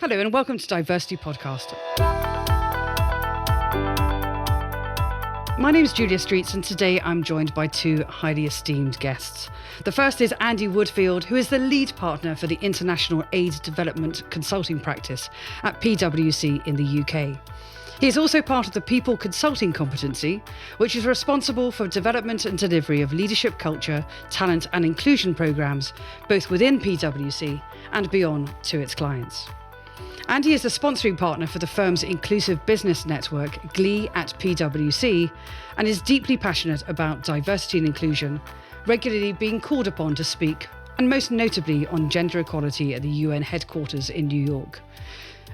Hello and welcome to DiverCity Podcast. My name is Julia Streets and today I'm joined by two highly esteemed guests. The first is Andy Woodfield, who is the lead partner for the International Aid Development Consulting Practice at PwC in the UK. He is also part of the People Consulting Competency, which is responsible for development and delivery of leadership culture, talent and inclusion programmes, both within PwC and beyond to its clients. Andy is the sponsoring partner for the firm's inclusive business network, GLEE at PwC, and is deeply passionate about diversity and inclusion, regularly being called upon to speak, and most notably on gender equality at the UN headquarters in New York.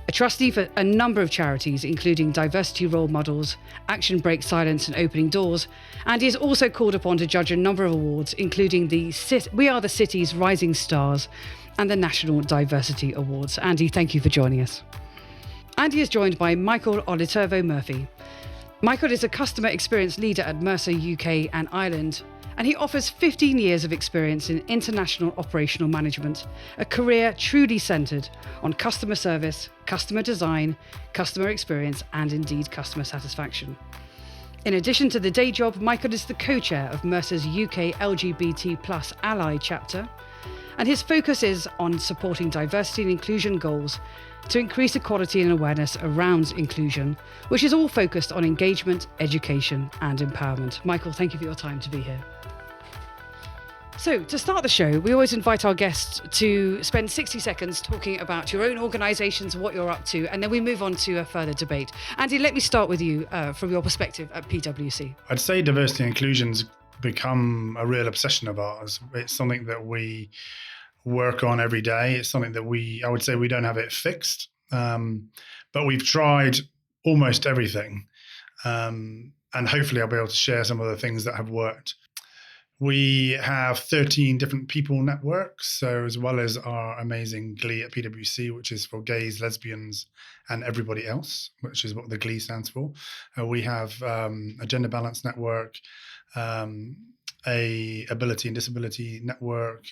A trustee for a number of charities, including Diversity Role Models, Action Break Silence and Opening Doors, and is also called upon to judge a number of awards, including the We Are the City's Rising Stars and the National Diversity Awards. Andy, thank you for joining us. Andy is joined by Michael Ollitervo-Murphy. Michael is a customer experience leader at Mercer UK and Ireland, and he offers 15 years of experience in international operational management, a career truly centred on customer service, customer design, customer experience, and indeed customer satisfaction. In addition to the day job, Michael is the co-chair of Mercer's UK LGBT+ Ally chapter, and his focus is on supporting diversity and inclusion goals to increase equality and awareness around inclusion, which is all focused on engagement, education and empowerment. Michael, thank you for your time to be here. So to start the show, we always invite our guests to spend 60 seconds talking about your own organisations, what you're up to, and then we move on to a further debate. Andy, let me start with you from your perspective at PwC. I'd say diversity and inclusion's become a real obsession of ours. It's something that we work on every day. It's something that I would say we don't have it fixed, but we've tried almost everything. And hopefully I'll be able to share some of the things that have worked. We have 13 different people networks. So as well as our amazing GLEE at PwC, which is for gays, lesbians, and everybody else, which is what the GLEE stands for. We have a gender balance network, a ability and disability network,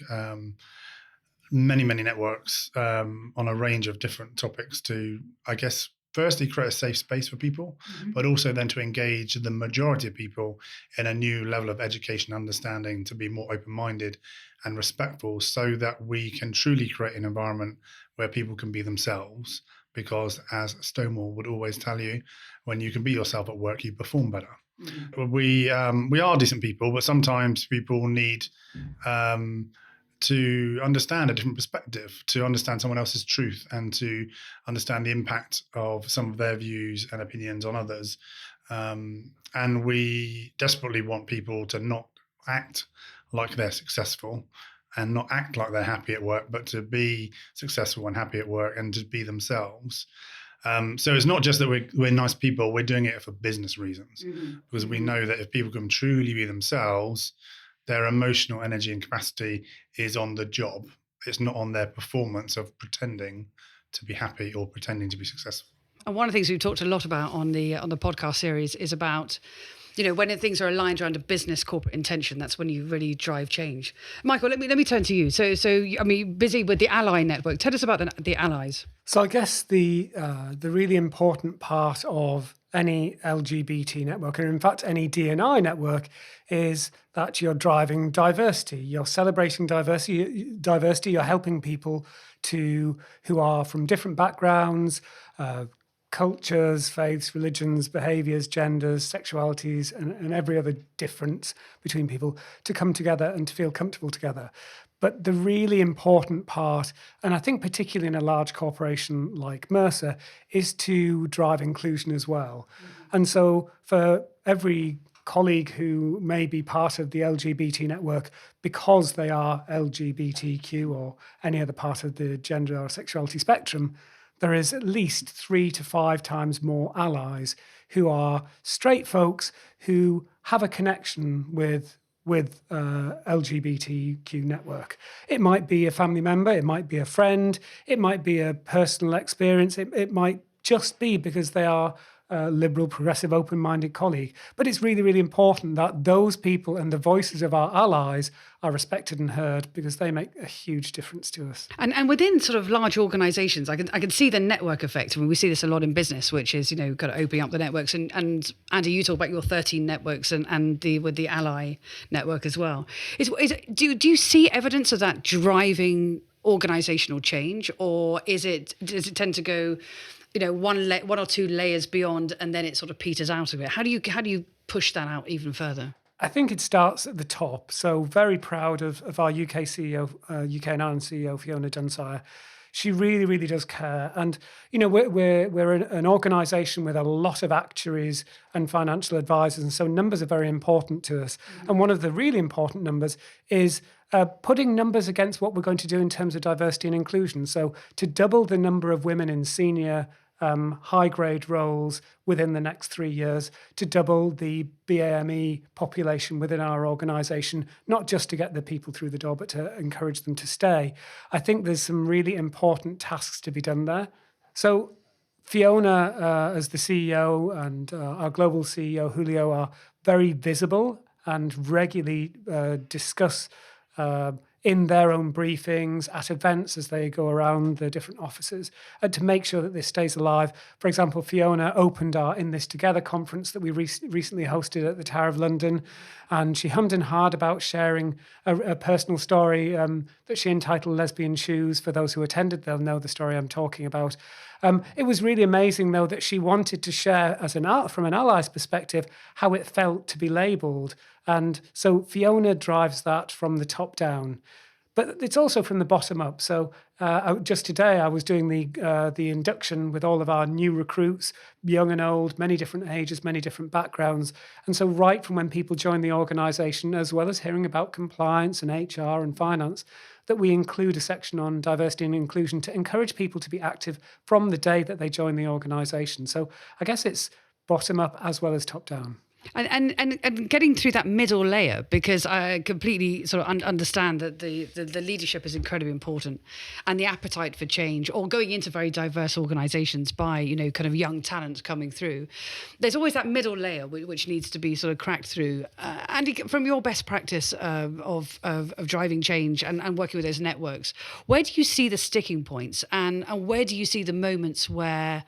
many networks on a range of different topics to, I guess, firstly, create a safe space for people, but also then to engage the majority of people in a new level of education understanding, to be more open-minded and respectful, so that we can truly create an environment where people can be themselves. Because as Stonewall would always tell you, when you can be yourself at work, you perform better. We are decent people, but sometimes people need to understand a different perspective, to understand someone else's truth, and to understand the impact of some of their views and opinions on others. And we desperately want people to not act like they're successful and not act like they're happy at work, but to be successful and happy at work and to be themselves. So it's not just that we're nice people, we're doing it for business reasons, because we know that if people can truly be themselves, their emotional energy and capacity is on the job. It's not on their performance of pretending to be happy or pretending to be successful. And one of the things we've talked a lot about on the podcast series is about, when things are aligned around a business corporate intention, that's when you really drive change. Michael, let me turn to you. So busy with the Ally network. Tell us about the allies. So I guess the really important part of any LGBT network, and in fact any D&I network, is that you're driving diversity. You're celebrating diversity. You're helping people who are from different backgrounds, cultures, faiths, religions, behaviours, genders, sexualities, and every other difference between people to come together and to feel comfortable together. But the really important part, and I think particularly in a large corporation like Mercer, is to drive inclusion as well. And so for every colleague who may be part of the LGBT network because they are LGBTQ or any other part of the gender or sexuality spectrum, there is at least 3 to 5 times more allies who are straight folks who have a connection with LGBTQ network. It might be a family member, it might be a friend, it might be a personal experience, it might just be because they are liberal, progressive, open-minded colleague. But it's really, really important that those people and the voices of our allies are respected and heard, because they make a huge difference to us. And within sort of large organisations, I can see the network effect. I mean, we see this a lot in business, which is, kind of opening up the networks. And Andy, you talk about your 13 networks and with the ally network as well. Do you see evidence of that driving organisational change, or does it tend to go, one or two layers beyond, and then it sort of peters out of it? How do you push that out even further? I think it starts at the top. So very proud of our UK CEO, UK and Ireland CEO, Fiona Dunsire. She really, really does care. And, we're an organisation with a lot of actuaries and financial advisors. And so numbers are very important to us. Mm-hmm. And one of the really important numbers is putting numbers against what we're going to do in terms of diversity and inclusion. So to double the number of women in senior high-grade roles within the next 3 years, to double the BAME population within our organisation, not just to get the people through the door, but to encourage them to stay. I think there's some really important tasks to be done there. So Fiona, as the CEO, and our global CEO, Julio, are very visible and regularly discuss in their own briefings, at events as they go around the different offices, to make sure that this stays alive. For example, Fiona opened our In This Together conference that we recently hosted at the Tower of London, and she hummed and hawed about sharing a personal story that she entitled Lesbian Shoes. For those who attended, they'll know the story I'm talking about. It was really amazing, though, that she wanted to share, from an ally's perspective, how it felt to be labelled. And so Fiona drives that from the top down. But it's also from the bottom up. So just today, I was doing the induction with all of our new recruits, young and old, many different ages, many different backgrounds. And so right from when people join the organisation, as well as hearing about compliance and HR and finance, that we include a section on diversity and inclusion to encourage people to be active from the day that they join the organisation. So I guess it's bottom up as well as top down. And getting through that middle layer, because I completely sort of understand that the leadership is incredibly important, and the appetite for change, or going into very diverse organisations by kind of young talent coming through. There's always that middle layer which needs to be sort of cracked through. Andy, from your best practice of driving change and working with those networks, where do you see the sticking points, and where do you see the moments where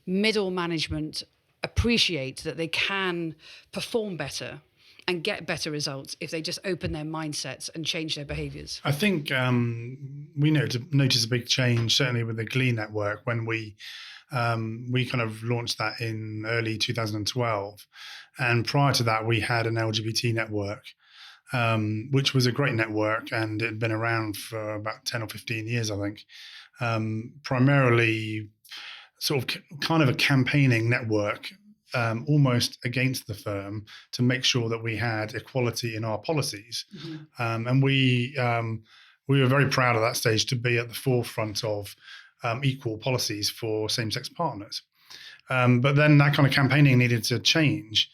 middle management appreciate that they can perform better and get better results if they just open their mindsets and change their behaviours? I think we noticed a big change, certainly with the Glee network, when we kind of launched that in early 2012. And prior to that, we had an LGBT network, which was a great network, and it had been around for about 10 or 15 years, I think. Primarily sort of kind of a campaigning network, almost against the firm, to make sure that we had equality in our policies. Mm-hmm. And we were very proud at that stage to be at the forefront of equal policies for same-sex partners. But then that kind of campaigning needed to change.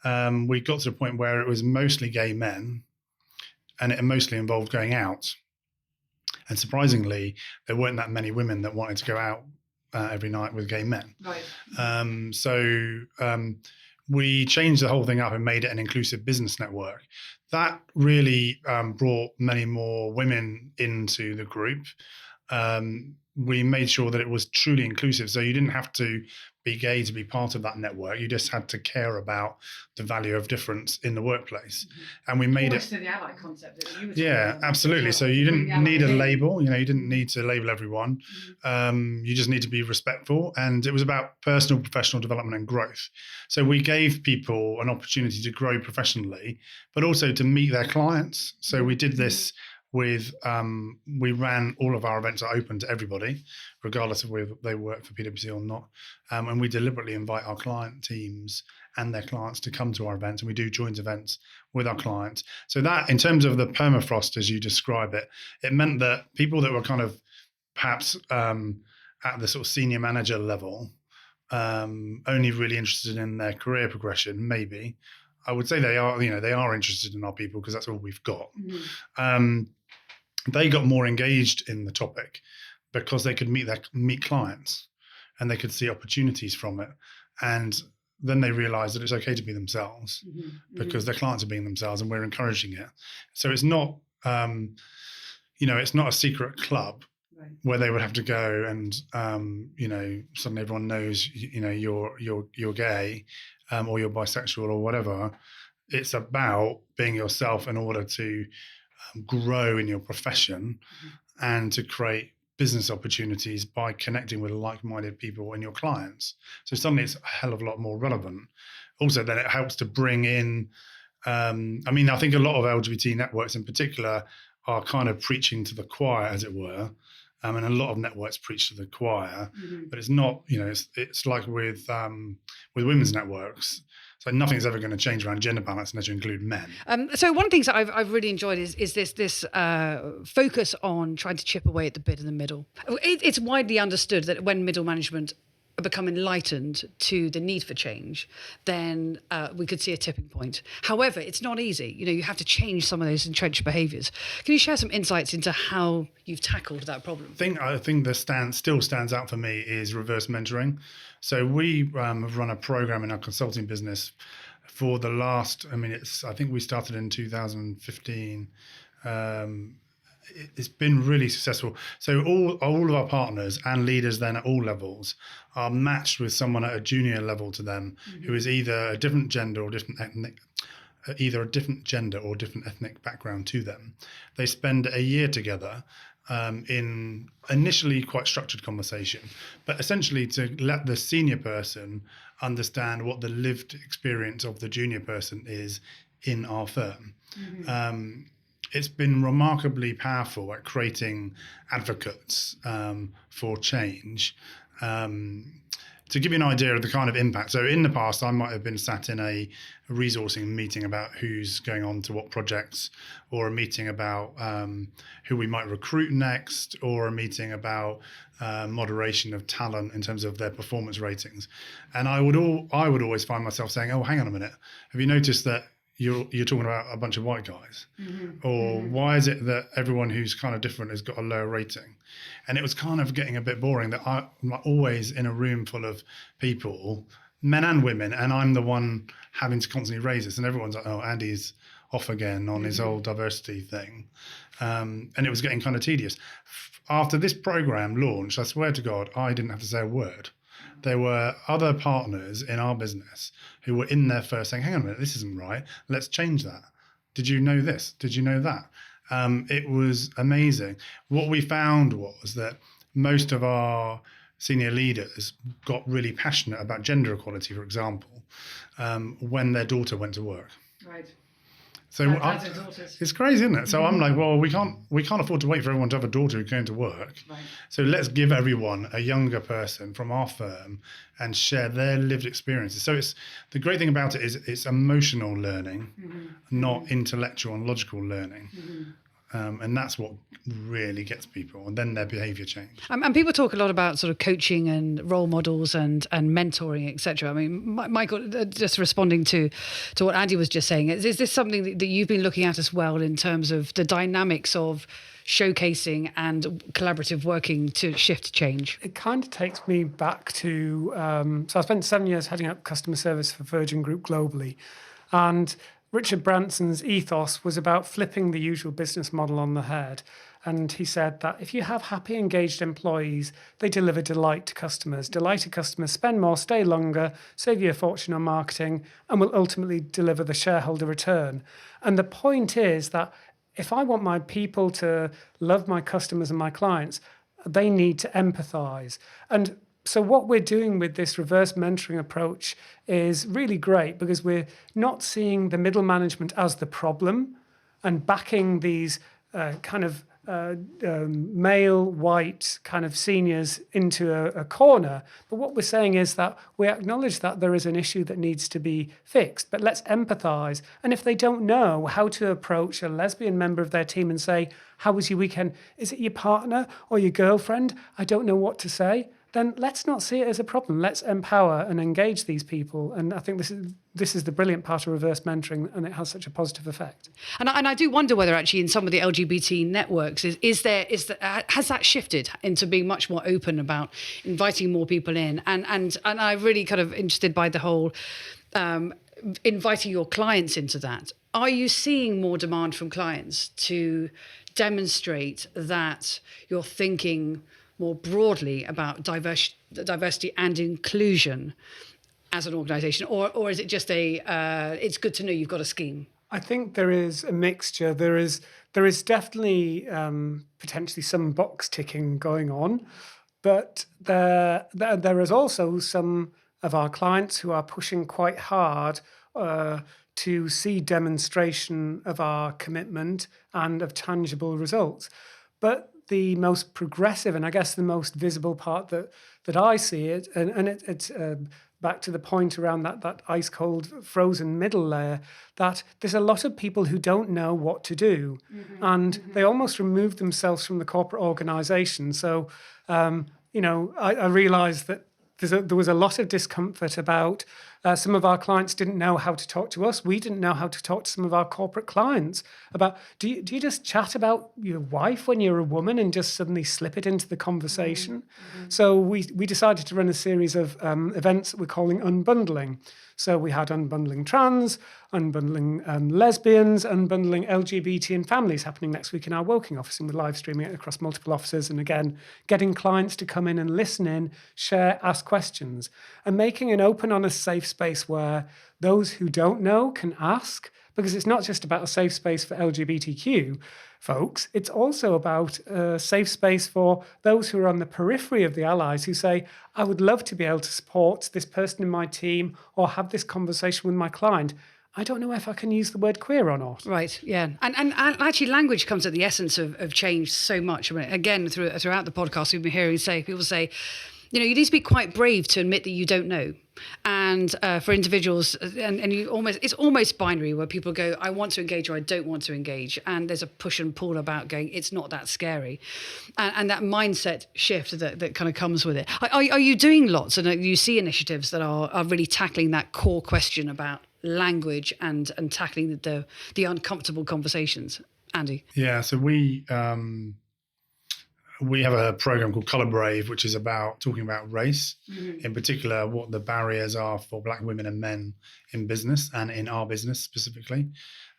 We got to a point where it was mostly gay men, and it mostly involved going out. And surprisingly, there weren't that many women that wanted to go out every night with gay men. Right. So we changed the whole thing up and made it an inclusive business network. That really brought many more women into the group. We made sure that it was truly inclusive. So you didn't have to be gay to be part of that network. You just had to care about the value of difference in the workplace. Mm-hmm. And we made almost to the ally concept that you were talking about. Absolutely. So you didn't need a label, you didn't need to label everyone. Mm-hmm. You just need to be respectful. And it was about personal, professional development and growth. So we gave people an opportunity to grow professionally, but also to meet their clients. So we did this with, we ran all of our events are open to everybody, regardless of whether they work for PwC or not. And we deliberately invite our client teams and their clients to come to our events, and we do joint events with our clients. So that, in terms of the permafrost, as you describe it, it meant that people that were kind of perhaps at the sort of senior manager level, only really interested in their career progression, maybe, I would say they are interested in our people because that's all we've got. Mm-hmm. They got more engaged in the topic because they could meet clients and they could see opportunities from it. And then they realize that it's okay to be themselves because their clients are being themselves and we're encouraging it. So it's not, it's not a secret club where they would have to go and, suddenly everyone knows, you're gay or you're bisexual or whatever. It's about being yourself in order to grow in your profession and to create business opportunities by connecting with like-minded people and your clients. So suddenly it's a hell of a lot more relevant. Also, then it helps to bring in, I think a lot of LGBT networks in particular are kind of preaching to the choir, as it were. And a lot of networks preach to the choir, but it's not, it's like with women's networks. So nothing's ever going to change around gender balance unless you include men. So one of the things that I've really enjoyed is this focus on trying to chip away at the bit in the middle. It's widely understood that when middle management become enlightened to the need for change, then we could see a tipping point. However, it's not easy. You have to change some of those entrenched behaviours. Can you share some insights into how you've tackled that problem? I think the still stands out for me is reverse mentoring. So we have run a program in our consulting business for the last, I think we started in 2015. It's been really successful. So all of our partners and leaders then at all levels are matched with someone at a junior level to them who is either a different gender or different ethnic background to them. They spend a year together in initially quite structured conversation, but essentially to let the senior person understand what the lived experience of the junior person is in our firm. It's been remarkably powerful at creating advocates for change. To give you an idea of the kind of impact, so in the past, I might have been sat in a resourcing meeting about who's going on to what projects, or a meeting about who we might recruit next, or a meeting about moderation of talent in terms of their performance ratings. And I would always find myself saying, "Oh, hang on a minute, have you noticed that you're talking about a bunch of white guys? Or why is it that everyone who's kind of different has got a lower rating?" And it was kind of getting a bit boring that I'm always in a room full of people, men and women, and I'm the one having to constantly raise this. And everyone's like, "Oh, Andy's off again on his whole diversity thing." And it was getting kind of tedious. After this program launched, I swear to God, I didn't have to say a word. There were other partners in our business who were in there first saying, "Hang on a minute, this isn't right. Let's change that. Did you know this? Did you know that?" It was amazing. What we found was that most of our senior leaders got really passionate about gender equality, for example, when their daughter went to work. Right. So it's crazy, isn't it? So I'm like, well, we can't afford to wait for everyone to have a daughter who's going to work. Right. So let's give everyone a younger person from our firm and share their lived experiences. So the great thing about it is it's emotional learning, not intellectual and logical learning. And that's what really gets people, and then their behaviour change. And people talk a lot about sort of coaching and role models and mentoring, etc. I mean, Michael, just responding to what Andy was just saying, is this something that you've been looking at as well in terms of the dynamics of showcasing and collaborative working to shift change? It kind of takes me back to, so I spent 7 years heading up customer service for Virgin Group globally, and Richard Branson's ethos was about flipping the usual business model on the head. And he said that if you have happy, engaged employees, they deliver delight to customers. Delighted customers spend more, stay longer, save you a fortune on marketing, and will ultimately deliver the shareholder return. And the point is that if I want my people to love my customers and my clients, they need to empathize. And so what we're doing with this reverse mentoring approach is really great, because we're not seeing the middle management as the problem and backing these male, white kind of seniors into a corner. But what we're saying is that we acknowledge that there is an issue that needs to be fixed, but let's empathize. And if they don't know how to approach a lesbian member of their team and say, "How was your weekend? Is it your partner or your girlfriend? I don't know what to say." then let's not see it as a problem. Let's empower and engage these people. And I think this is the brilliant part of reverse mentoring, and it has such a positive effect. And I do wonder whether actually in some of the LGBT networks, has that shifted into being much more open about inviting more people in? And I'm really kind of interested by the whole inviting your clients into that. Are you seeing more demand from clients to demonstrate that you're thinking more broadly about diversity and inclusion as an organisation, or is it just it's good to know you've got a scheme? I think there is a mixture. There is definitely potentially some box ticking going on, but there is also some of our clients who are pushing quite hard to see demonstration of our commitment and of tangible results. But the most progressive and I guess the most visible part that I see it, and it's back to the point around that ice cold frozen middle layer, that there's a lot of people who don't know what to do, and they almost remove themselves from the corporate organization. So, I realized that there was a lot of discomfort about some of our clients didn't know how to talk to us. We didn't know how to talk to some of our corporate clients about, do you just chat about your wife when you're a woman and just suddenly slip it into the conversation? So we decided to run a series of events that we're calling Unbundling. So we had Unbundling Trans, Unbundling Lesbians, Unbundling LGBT and Families happening next week in our Woking office, and we're live streaming it across multiple offices. And again, getting clients to come in and listen in, share, ask questions, and making an open, honest, safe space where those who don't know can ask, because it's not just about a safe space for LGBTQ folks, it's also about a safe space for those who are on the periphery of the allies who say, I would love to be able to support this person in my team or have this conversation with my client. I don't know if I can use the word queer or not. Right, yeah. And actually language comes at the essence of change so much. I mean, again, throughout the podcast, we've been hearing people say, you need to be quite brave to admit that you don't know. And for individuals, and it's almost binary where people go, I want to engage or I don't want to engage. And there's a push and pull about going, it's not that scary. And that mindset shift that kind of comes with it. Are you doing lots, and you see initiatives that are really tackling that core question about language and tackling the uncomfortable conversations? Andy? Yeah, so we have a program called Colour Brave, which is about talking about race, in particular, what the barriers are for Black women and men in business and in our business specifically.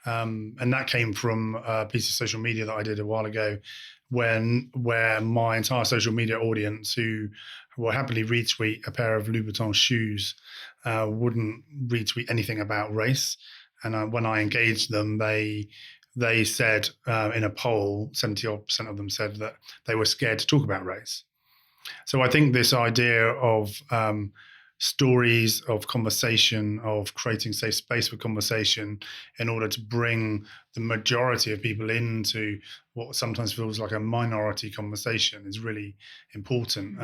And that came from a piece of social media that I did a while ago where my entire social media audience, who will happily retweet a pair of Louboutin shoes, wouldn't retweet anything about race. And when I engaged them, they said in a poll, 70% of them said that they were scared to talk about race. So I think this idea of stories, of conversation, of creating safe space for conversation in order to bring the majority of people into what sometimes feels like a minority conversation is really important.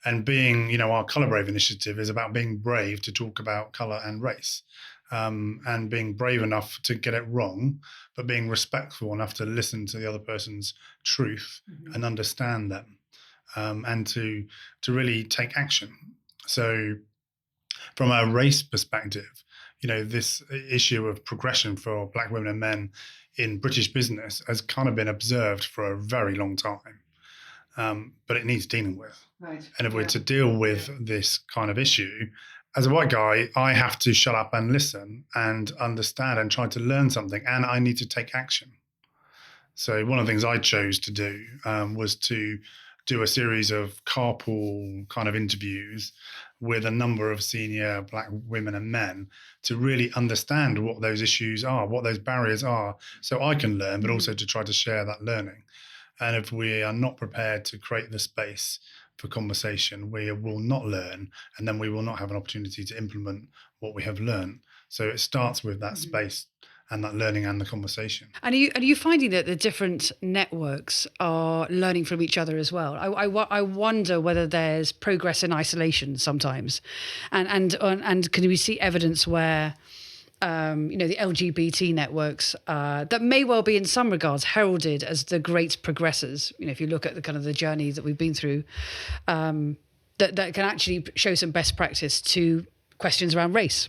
And being, our Colour Brave initiative is about being brave to talk about colour and race. And being brave enough to get it wrong, but being respectful enough to listen to the other person's truth and understand them, and to really take action. So from a race perspective, this issue of progression for Black women and men in British business has kind of been observed for a very long time, but it needs dealing with. Right. And if we're to deal with this kind of issue, as a white guy, I have to shut up and listen and understand and try to learn something, and I need to take action. So one of the things I chose to do was to do a series of carpool kind of interviews with a number of senior Black women and men to really understand what those issues are, what those barriers are, so I can learn, but also to try to share that learning. And if we are not prepared to create the space for conversation, we will not learn, and then we will not have an opportunity to implement what we have learned. So it starts with that space and that learning and the conversation. And are you finding that the different networks are learning from each other as well? I wonder whether there's progress in isolation sometimes, and can we see evidence where the LGBT networks that may well be in some regards heralded as the great progressors. If you look at the kind of the journey that we've been through, that can actually show some best practice to questions around race.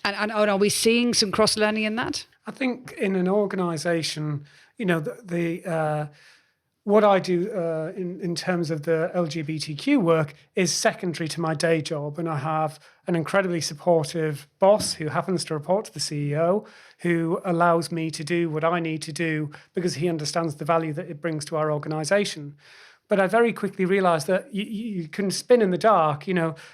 And are we seeing some cross-learning in that? I think in an organisation, what I do in terms of the LGBTQ work is secondary to my day job. And I have an incredibly supportive boss who happens to report to the CEO, who allows me to do what I need to do because he understands the value that it brings to our organisation. But I very quickly realised that you can spin in the dark,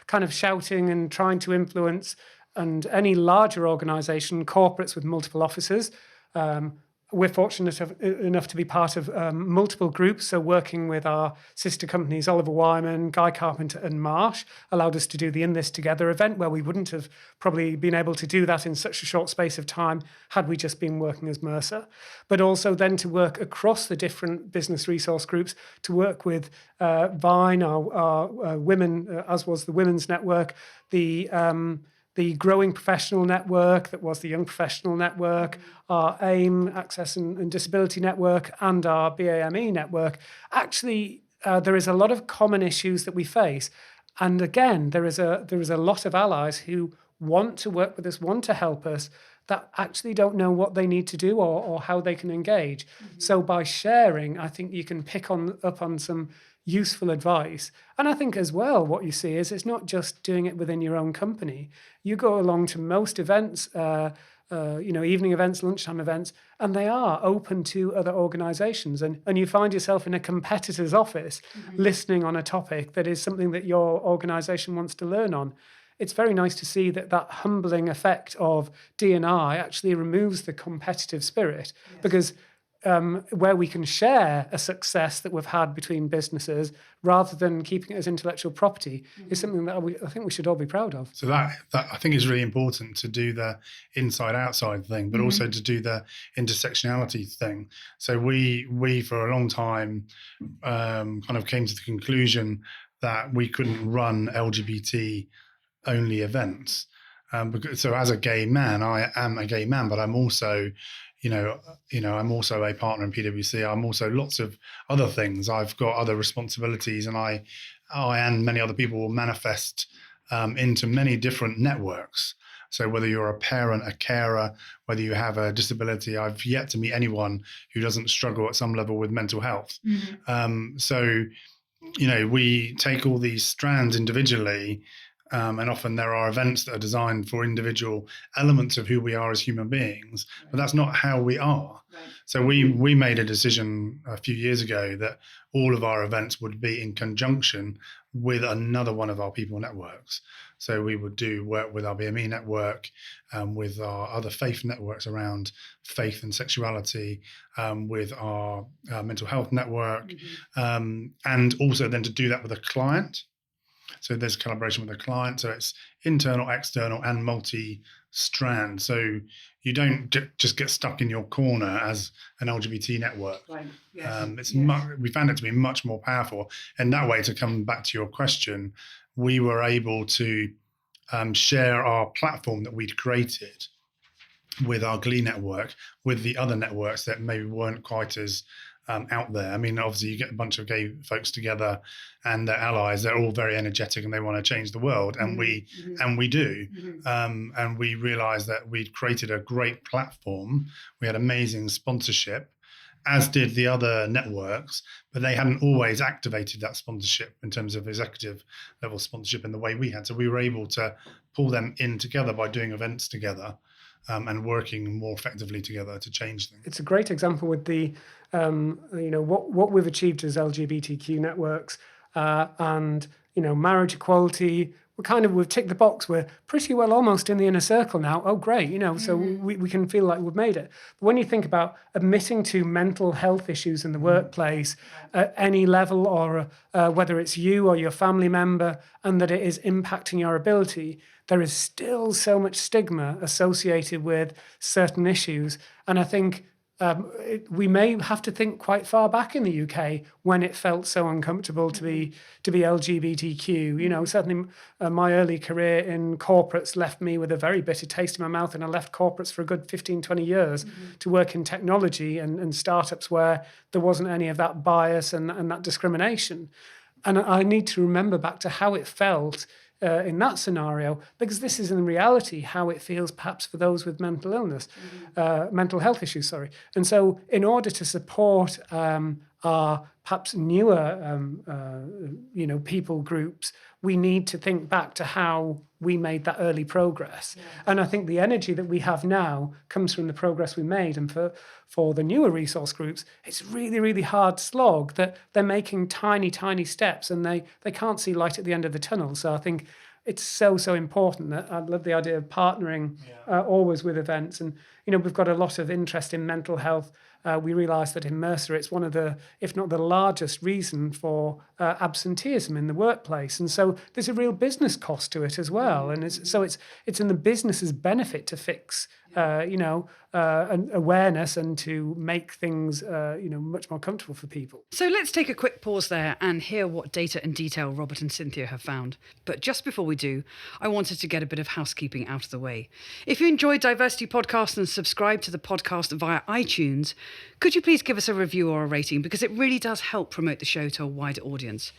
kind of shouting and trying to influence. And any larger organisation, corporates with multiple offices, we're fortunate enough to be part of multiple groups. So working with our sister companies, Oliver Wyman, Guy Carpenter and Marsh, allowed us to do the In This Together event, where we wouldn't have probably been able to do that in such a short space of time had we just been working as Mercer. But also then to work across the different business resource groups, to work with Vine, our women, as was the Women's Network, the Growing Professional Network, that was the Young Professional Network, our AIM, Access and Disability Network, and our BAME network. Actually, there is a lot of common issues that we face. And again, there is a lot of allies who want to work with us, want to help us, that actually don't know what they need to do or how they can engage. Mm-hmm. So by sharing, I think you can pick up on some useful advice. And I think as well, what you see is it's not just doing it within your own company. You go along to most events, evening events, lunchtime events, and they are open to other organizations. And you find yourself in a competitor's office listening on a topic that is something that your organization wants to learn on. It's very nice to see that humbling effect of D&I actually removes the competitive spirit, because where we can share a success that we've had between businesses rather than keeping it as intellectual property is something that I think we should all be proud of. So that I think is really important, to do the inside-outside thing, but also to do the intersectionality thing. So we for a long time kind of came to the conclusion that we couldn't run LGBT-only events. So as a gay man, I am a gay man, but I'm also I'm also a partner in PwC. I'm also lots of other things. I've got other responsibilities, and I and many other people will manifest into many different networks. So whether you're a parent, a carer, whether you have a disability, I've yet to meet anyone who doesn't struggle at some level with mental health. So we take all these strands individually. And often there are events that are designed for individual elements of who we are as human beings, but that's not how we are. Right. So we made a decision a few years ago that all of our events would be in conjunction with another one of our people networks. So we would do work with our BME network, with our other faith networks around faith and sexuality, with our mental health network, and also then to do that with a client. So there's collaboration with a client. So it's internal, external, and multi-strand. So you don't just get stuck in your corner as an LGBT network. Right. Yes. We found it to be much more powerful. And that way, to come back to your question, we were able to share our platform that we'd created with our Glee network with the other networks that maybe weren't quite as out there. I mean, obviously you get a bunch of gay folks together and their allies, they're all very energetic and they want to change the world. And we do. And we realized that we'd created a great platform. We had amazing sponsorship, as did the other networks, but they hadn't always activated that sponsorship in terms of executive level sponsorship in the way we had. So we were able to pull them in together by doing events together. And working more effectively together to change things. It's a great example with the, what we've achieved as LGBTQ networks, and marriage equality. We've ticked the box. We're pretty well almost in the inner circle now. Oh, great, so we can feel like we've made it. But when you think about admitting to mental health issues in the workplace at any level, or whether it's you or your family member, and that it is impacting your ability, there is still so much stigma associated with certain issues. And I think we may have to think quite far back in the UK when it felt so uncomfortable to be LGBTQ. You know, certainly my early career in corporates left me with a very bitter taste in my mouth, and I left corporates for a good 15, 20 years to work in technology and startups where there wasn't any of that bias and that discrimination. And I need to remember back to how it felt in that scenario, because this is in reality how it feels perhaps for those with mental illness, mental health issues, sorry. And so in order to support our perhaps newer, people groups, we need to think back to how we made that early progress. Yeah. And I think the energy that we have now comes from the progress we made. And for the newer resource groups, it's really, really hard slog that they're making tiny, tiny steps and they can't see light at the end of the tunnel. So I think it's so important that I love the idea of partnering always with events. And, we've got a lot of interest in mental health. We realise that in Mercer, it's one of the, if not the largest reason for absenteeism in the workplace. And so there's a real business cost to it as well. And it's in the business's benefit to fix, an awareness and to make things, much more comfortable for people. So let's take a quick pause there and hear what data and detail Robert and Cynthia have found. But just before we do, I wanted to get a bit of housekeeping out of the way. If you enjoyed DiverCity Podcast and subscribe to the podcast via iTunes, could you please give us a review or a rating, because it really does help promote the show to a wider audience.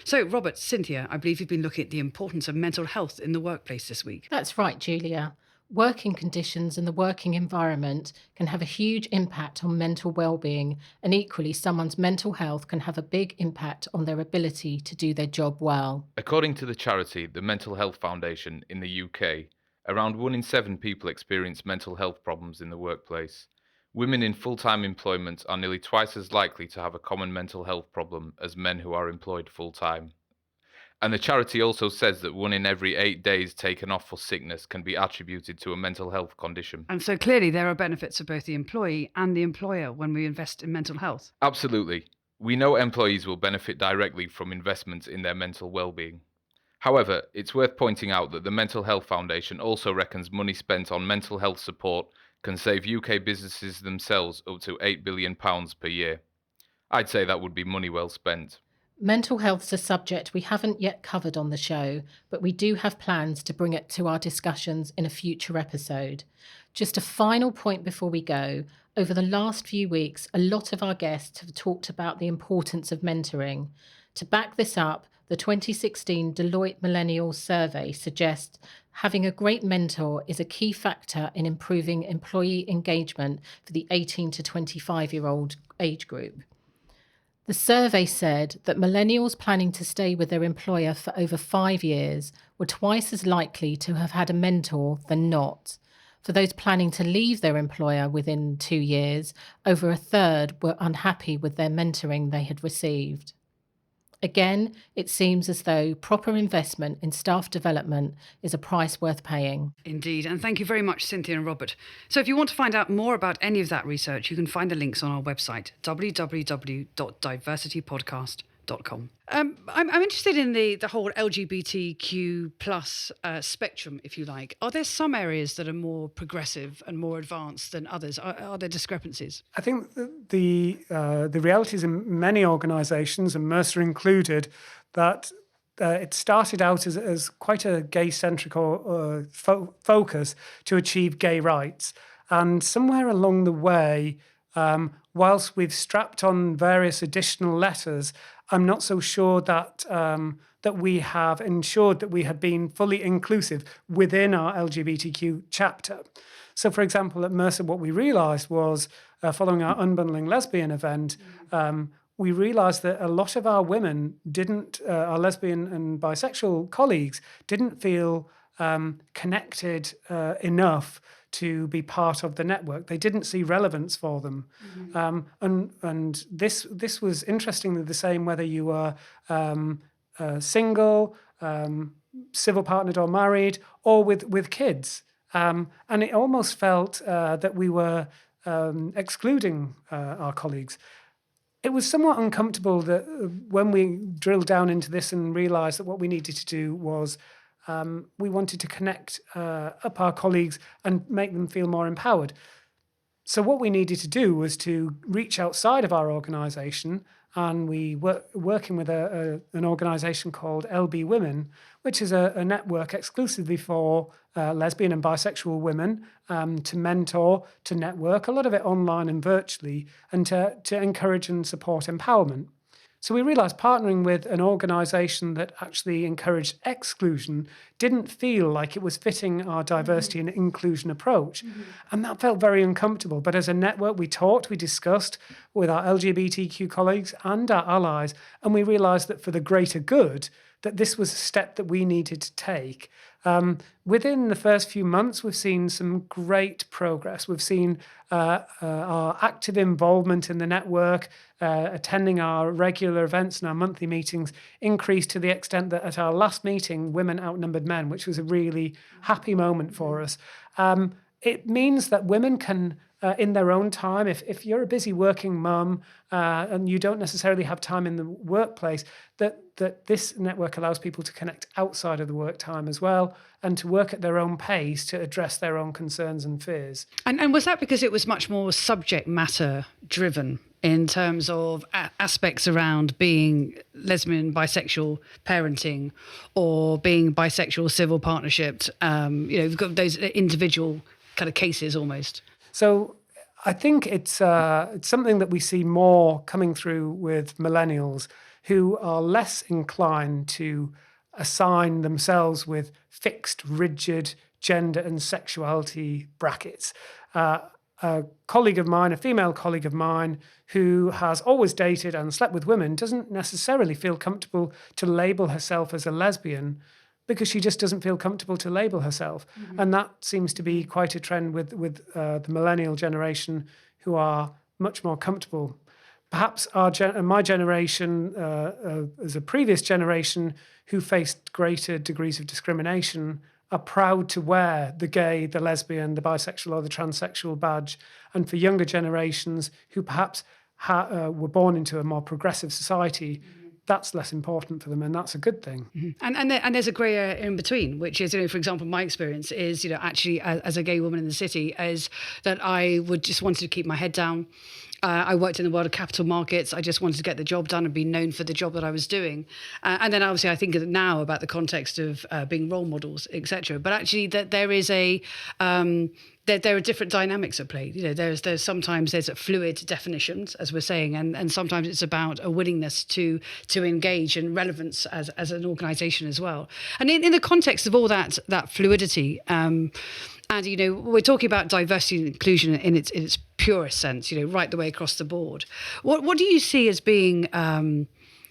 So, Robert, Cynthia, I believe you've been looking at the importance of mental health in the workplace this week. That's right, Julia. Working conditions and the working environment can have a huge impact on mental well-being, and equally someone's mental health can have a big impact on their ability to do their job well. According to the charity, the Mental Health Foundation in the UK, around 1 in 7 people experience mental health problems in the workplace. Women in full-time employment are nearly twice as likely to have a common mental health problem as men who are employed full-time. And the charity also says that 1 in every 8 days taken off for sickness can be attributed to a mental health condition. And so clearly there are benefits for both the employee and the employer when we invest in mental health. Absolutely. We know employees will benefit directly from investments in their mental well-being. However, it's worth pointing out that the Mental Health Foundation also reckons money spent on mental health support can save UK businesses themselves up to £8 billion per year. I'd say that would be money well spent. Mental health's a subject we haven't yet covered on the show, but we do have plans to bring it to our discussions in a future episode. Just a final point before we go. Over the last few weeks, a lot of our guests have talked about the importance of mentoring. To back this up, the 2016 Deloitte Millennials survey suggests having a great mentor is a key factor in improving employee engagement for the 18 to 25-year-old age group. The survey said that millennials planning to stay with their employer for over 5 years were twice as likely to have had a mentor than not. For those planning to leave their employer within 2 years, over a third were unhappy with their mentoring they had received. Again, it seems as though proper investment in staff development is a price worth paying. Indeed, and thank you very much, Cynthia and Robert. So if you want to find out more about any of that research, you can find the links on our website, www.diversitypodcast.com. I'm interested in the whole LGBTQ plus spectrum, if you like. Are there some areas that are more progressive and more advanced than others? Are there discrepancies? I think the realities in many organisations, and Mercer included, that it started out as quite a gay-centric focus to achieve gay rights. And somewhere along the way, whilst we've strapped on various additional letters, I'm not so sure that that we have ensured that we have been fully inclusive within our LGBTQ chapter. So, for example, at Mercer, what we realised was, following our Unbundling Lesbian event, we realised that a lot of our women our lesbian and bisexual colleagues didn't feel connected enough to be part of the network. They didn't see relevance for them. Mm-hmm. And this was interestingly the same whether you were single, civil partnered or married, or with kids. And it almost felt that we were excluding our colleagues. It was somewhat uncomfortable that when we drilled down into this and realised that what we needed to do was we wanted to connect up our colleagues and make them feel more empowered. So what we needed to do was to reach outside of our organisation, and we were working with an organisation called LB Women, which is a network exclusively for lesbian and bisexual women to mentor, to network, a lot of it online and virtually, and to encourage and support empowerment. So we realised partnering with an organisation that actually encouraged exclusion didn't feel like it was fitting our diversity and inclusion approach. And that felt very uncomfortable. But as a network, we talked, we discussed with our LGBTQ colleagues and our allies, and we realised that for the greater good, that this was a step that we needed to take. Within the first few months, we've seen some great progress. We've seen our active involvement in the network, attending our regular events and our monthly meetings increase to the extent that at our last meeting, women outnumbered men, which was a really happy moment for us. It means that women can, in their own time, if you're a busy working mum and you don't necessarily have time in the workplace, that this network allows people to connect outside of the work time as well, and to work at their own pace to address their own concerns and fears. And was that because it was much more subject matter driven in terms of aspects around being lesbian, bisexual parenting, or being bisexual civil partnership? We've got those individual kind of cases almost. So I think it's something that we see more coming through with millennials, who are less inclined to assign themselves with fixed, rigid gender and sexuality brackets. A colleague of mine, a female colleague of mine, who has always dated and slept with women, doesn't necessarily feel comfortable to label herself as a lesbian because she just doesn't feel comfortable to label herself. And that seems to be quite a trend with the millennial generation, who are much more comfortable. Perhaps my generation, as a previous generation who faced greater degrees of discrimination, are proud to wear the gay, the lesbian, the bisexual or the transsexual badge. And for younger generations who perhaps were born into a more progressive society, that's less important for them, and that's a good thing. And there's a grey area in between, which is, for example, my experience is, actually as a gay woman in the city, is that I would just wanted to keep my head down. I worked in the world of capital markets. I just wanted to get the job done and be known for the job that I was doing. And then obviously I think now about the context of being role models, etc. But actually that there is there are different dynamics at play. There's sometimes there's fluid definitions, as we're saying, and sometimes it's about a willingness to engage and relevance as an organisation as well. And in the context of all that fluidity, and we're talking about diversity and inclusion in its purest sense, right the way across the board. What do you see as being, from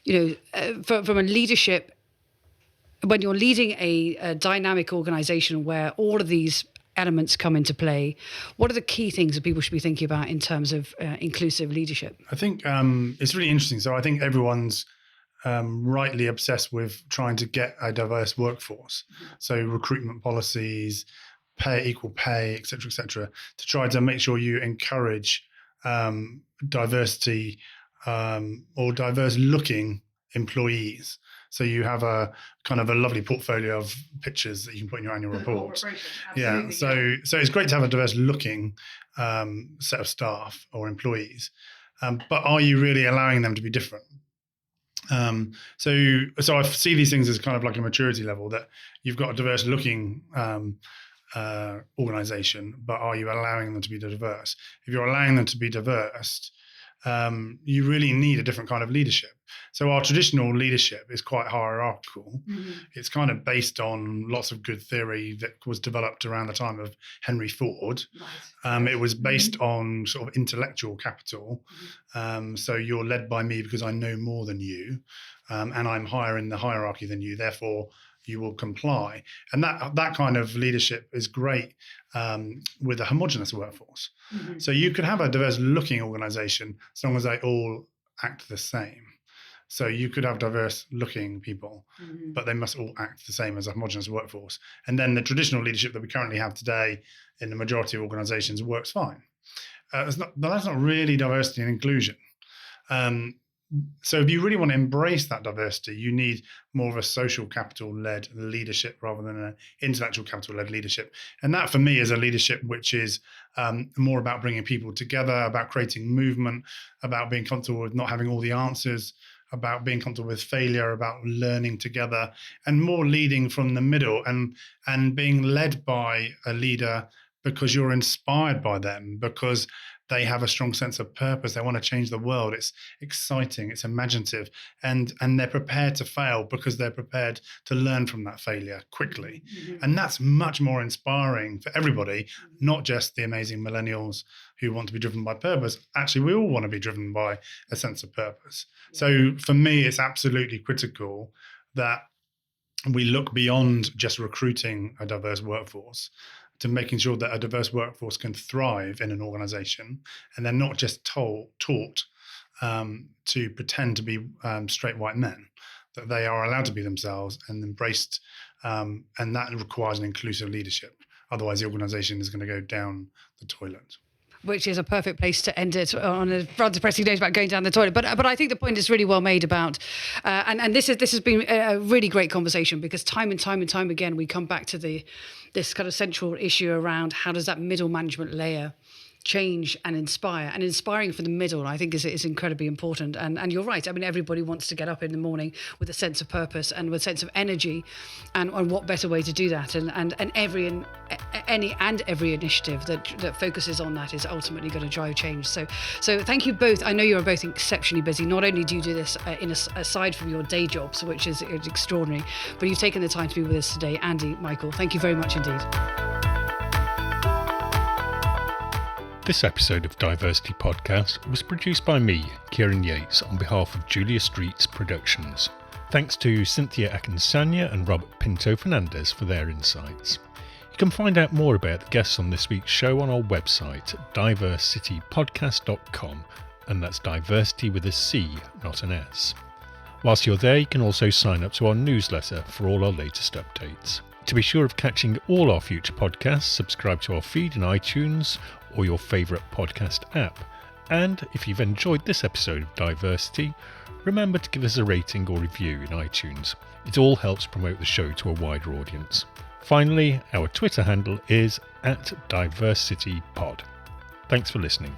a leadership, when you're leading a dynamic organisation where all of these elements come into play, what are the key things that people should be thinking about in terms of inclusive leadership? I think it's really interesting. So I think everyone's rightly obsessed with trying to get a diverse workforce. So recruitment policies, equal pay, et cetera, to try to make sure you encourage diversity or diverse-looking employees. So you have a kind of a lovely portfolio of pictures that you can put in your annual report. Yeah. So it's great to have a diverse-looking set of staff or employees, but are you really allowing them to be different? So I see these things as kind of like a maturity level, that you've got a diverse-looking organization, but are you allowing them to be diverse? If you're allowing them to be diverse, you really need a different kind of leadership. So our traditional leadership is quite hierarchical. It's kind of based on lots of good theory that was developed around the time of Henry Ford. It was based on sort of intellectual capital. So you're led by me because I know more than you, and I'm higher in the hierarchy than you, therefore you will comply. And that kind of leadership is great with a homogenous workforce. So you could have a diverse looking organization as long as they all act the same. So you could have diverse looking people, but they must all act the same as a homogenous workforce. And then the traditional leadership that we currently have today in the majority of organizations works fine. That's not really diversity and inclusion. So if you really want to embrace that diversity, you need more of a social capital-led leadership rather than an intellectual capital-led leadership. And that, for me, is a leadership which is more about bringing people together, about creating movement, about being comfortable with not having all the answers, about being comfortable with failure, about learning together, and more leading from the middle and being led by a leader because you're inspired by them, because they have a strong sense of purpose. They want to change the world. It's exciting. It's imaginative. And they're prepared to fail because they're prepared to learn from that failure quickly. Mm-hmm. And that's much more inspiring for everybody, not just the amazing millennials who want to be driven by purpose. Actually, we all want to be driven by a sense of purpose. Yeah. So for me, it's absolutely critical that we look beyond just recruiting a diverse workforce to making sure that a diverse workforce can thrive in an organization, and they're not just taught to pretend to be straight white men, that they are allowed to be themselves and embraced, and that requires an inclusive leadership. Otherwise, the organization is going to go down the toilet. Which is a perfect place to end it on a rather depressing note about going down the toilet. But I think the point is really well made about, and this has been a really great conversation, because time and time again we come back to this kind of central issue around how does that middle management layer change and inspire, and inspiring for the middle, I think is incredibly important. And you're right. I mean, everybody wants to get up in the morning with a sense of purpose and with a sense of energy, and what better way to do that? And every initiative that focuses on that is ultimately going to drive change. So thank you both. I know you're both exceptionally busy. Not only do you do this aside from your day jobs, which is extraordinary, but you've taken the time to be with us today. Andy, Michael, thank you very much indeed. This episode of DiverCity Podcast was produced by me, Kieran Yates, on behalf of Julia Streets Productions. Thanks to Cynthia Akinsanya and Robert Pinto Fernandez for their insights. You can find out more about the guests on this week's show on our website, DiverCityPodcast.com, and that's diversity with a C, not an S. Whilst you're there, you can also sign up to our newsletter for all our latest updates. To be sure of catching all our future podcasts, subscribe to our feed in iTunes or your favourite podcast app. And if you've enjoyed this episode of DiverCity, remember to give us a rating or review in iTunes. It all helps promote the show to a wider audience. Finally, our Twitter handle is @DiverCityPod. Thanks for listening.